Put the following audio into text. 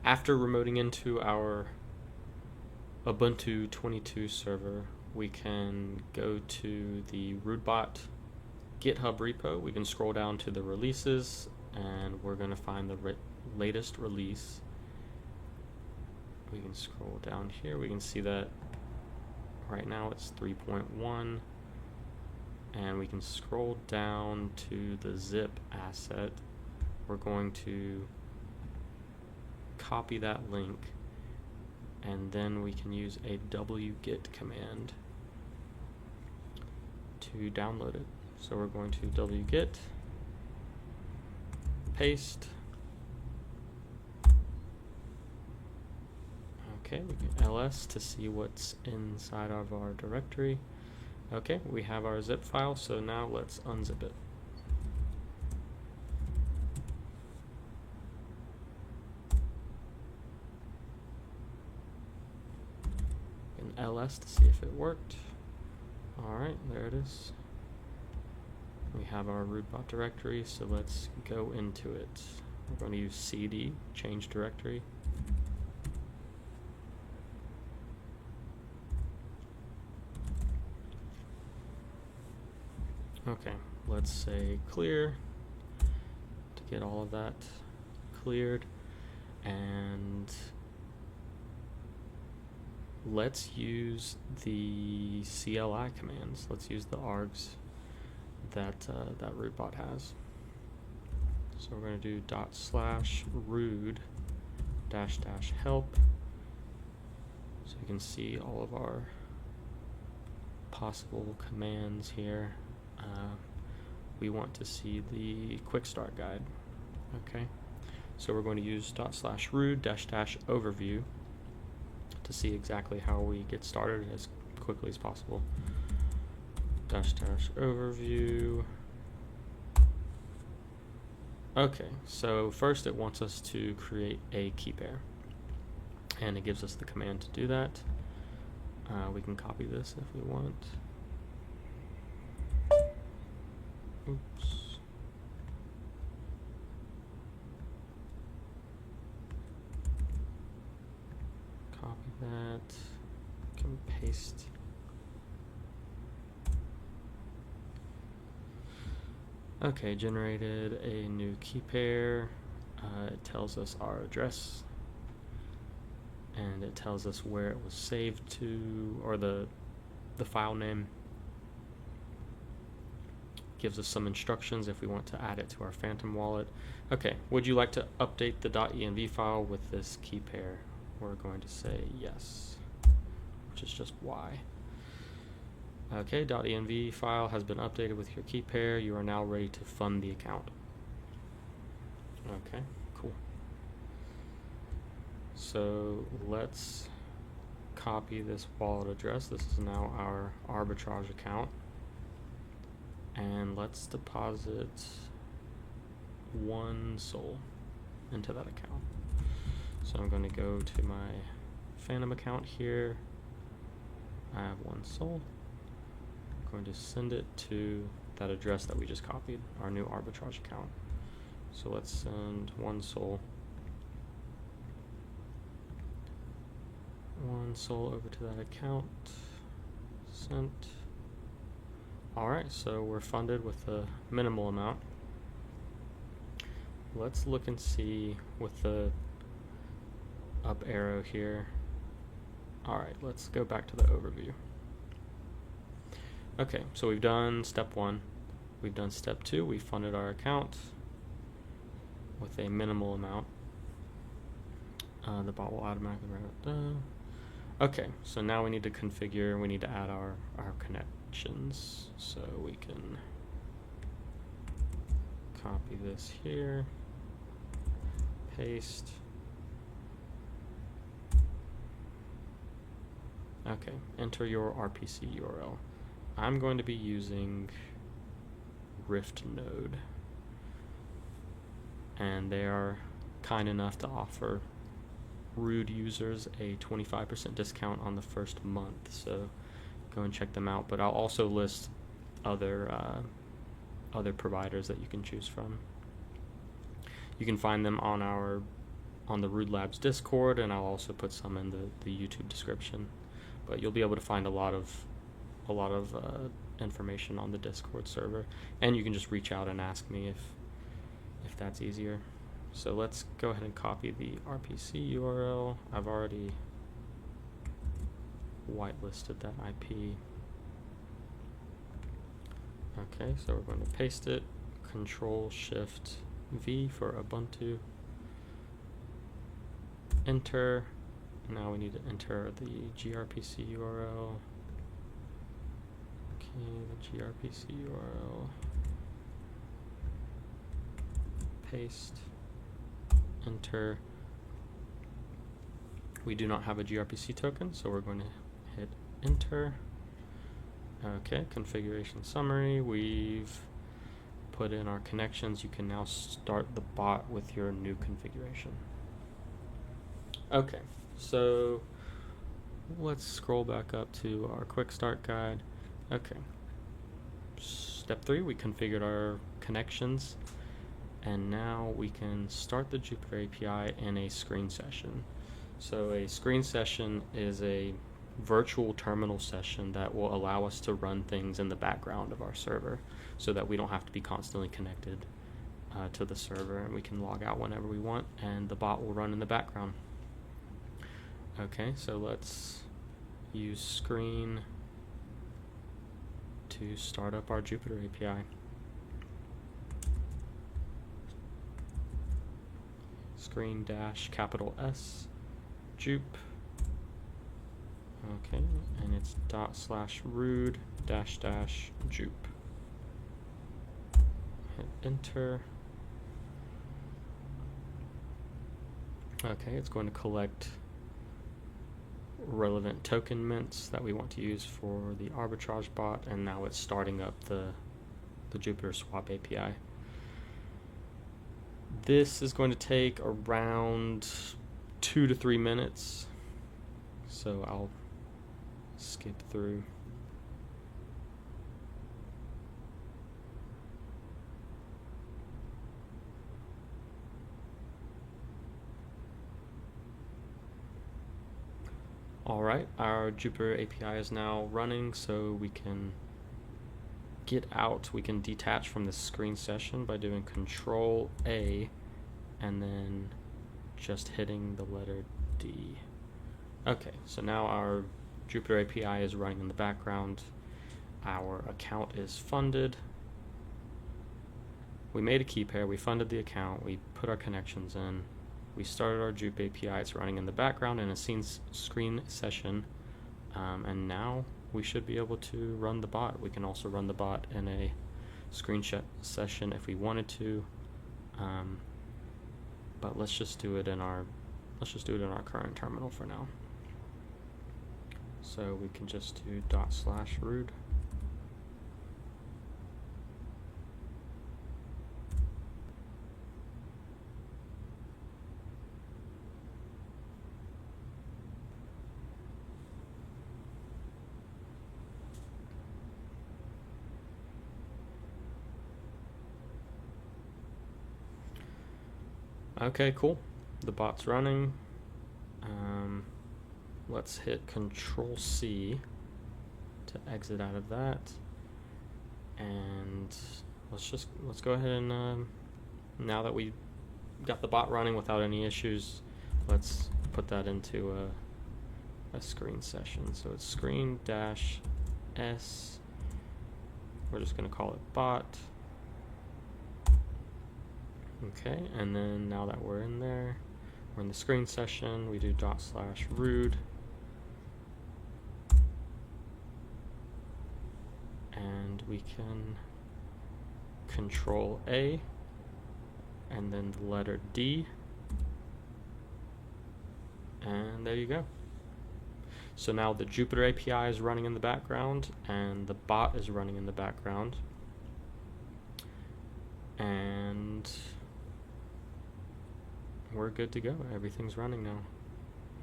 After remoting into our Ubuntu 22 server, we can go to the rootbot GitHub repo. We can scroll down to the releases, and we're going to find the latest release. We can scroll down here. We can see that right now it's 3.1, and we can scroll down to the zip asset. We're going to copy that link, and then we can use a wget command to download it. So we're going to wget, paste. Okay, we get ls to see what's inside of our directory. Okay, we have our zip file, so now let's unzip it. And ls to see if it worked. Alright, there it is. We have our rootbot directory, so let's go into it. We're going to use cd, change directory. Okay, let's say clear to get all of that cleared, and let's use the CLI commands. Let's use the args that that rootbot has. So we're going to do /root --help, so you can see all of our possible commands here. We want to see the quick start guide. Okay, so we're going to use /root --overview to see exactly how we get started as quickly as possible. --overview. Okay, so first it wants us to create a key pair, and it gives us the command to do that. We can copy this if we want. Oops. Copy that. Can paste. Okay, generated a new key pair. It tells us our address, and it tells us where it was saved to, or the file name. Gives us some instructions if we want to add it to our Phantom wallet. Okay, would you like to update the .env file with this key pair? We're going to say yes, which is just Y. Okay, .env file has been updated with your key pair. You are now ready to fund the account. Okay, cool. So let's copy this wallet address. This is now our Arbitrage account. And let's deposit 1 Sol into that account. So I'm going to go to my Phantom account here. I have 1 Sol. I'm going to send it to that address that we just copied, our new Arbitrage account. So let's send 1 Sol. 1 Sol over to that account. Sent. Alright, so we're funded with a minimal amount. Let's look and see with the up arrow here. Alright, let's go back to the overview. Okay, so we've done step 1. We've done step 2. We funded our account with a minimal amount. The bot will automatically run. Okay, so now we need to configure, we need to add our connections. So we can copy this here, paste. Okay, enter your RPC URL. I'm going to be using Rift Node, and they are kind enough to offer Root users a 25% discount on the first month, so go and check them out. But I'll also list other providers that you can choose from. You can find them on our on the Rude Labs Discord, and I'll also put some in the YouTube description. But you'll be able to find a lot of information on the Discord server, and you can just reach out and ask me if that's easier. So let's go ahead and copy the RPC URL. I've already whitelisted that IP. Okay, so we're going to paste it, Control-Shift-V for Ubuntu, enter. Now we need to enter the gRPC URL. Okay, the gRPC URL, paste, enter. We do not have a gRPC token, so we're going to hit enter. Okay, configuration summary. We've put in our connections. You can now start the bot with your new configuration. Okay, so let's scroll back up to our quick start guide. Okay, step 3, we configured our connections, and now we can start the Jupyter API in a screen session. So a screen session is a virtual terminal session that will allow us to run things in the background of our server so that we don't have to be constantly connected to the server, and we can log out whenever we want and the bot will run in the background. Okay, so let's use screen to start up our Jupyter API. Screen dash capital S Jup. Okay, and it's /root -- Jup. Hit enter. Okay, it's going to collect relevant token mints that we want to use for the arbitrage bot, and now it's starting up the Jupyter Swap API. This is going to take around 2 to 3 minutes, so I'll skip through. Alright, our Jupyter API is now running, so we can get out. We can detach from the screen session by doing Control A and then just hitting the letter D. Okay, so now our Jupyter API is running in the background. Our account is funded. We made a key pair, we funded the account, we put our connections in, we started our Jup API, it's running in the background in a screen session, and now we should be able to run the bot. We can also run the bot in a screen session if we wanted to, but let's just do it in our current terminal for now. So we can just do /root. Okay, cool. The bot's running. Let's hit Control C to exit out of that, and let's go ahead and now that we got the bot running without any issues, let's put that into a screen session. So it's screen dash S. We're just going to call it bot. Okay, and then now that we're in there, we're in the screen session, we do /root, and we can Control A and then the letter D, and there you go. So now the Jupyter API is running in the background and the bot is running in the background, and we're good to go. Everything's running now.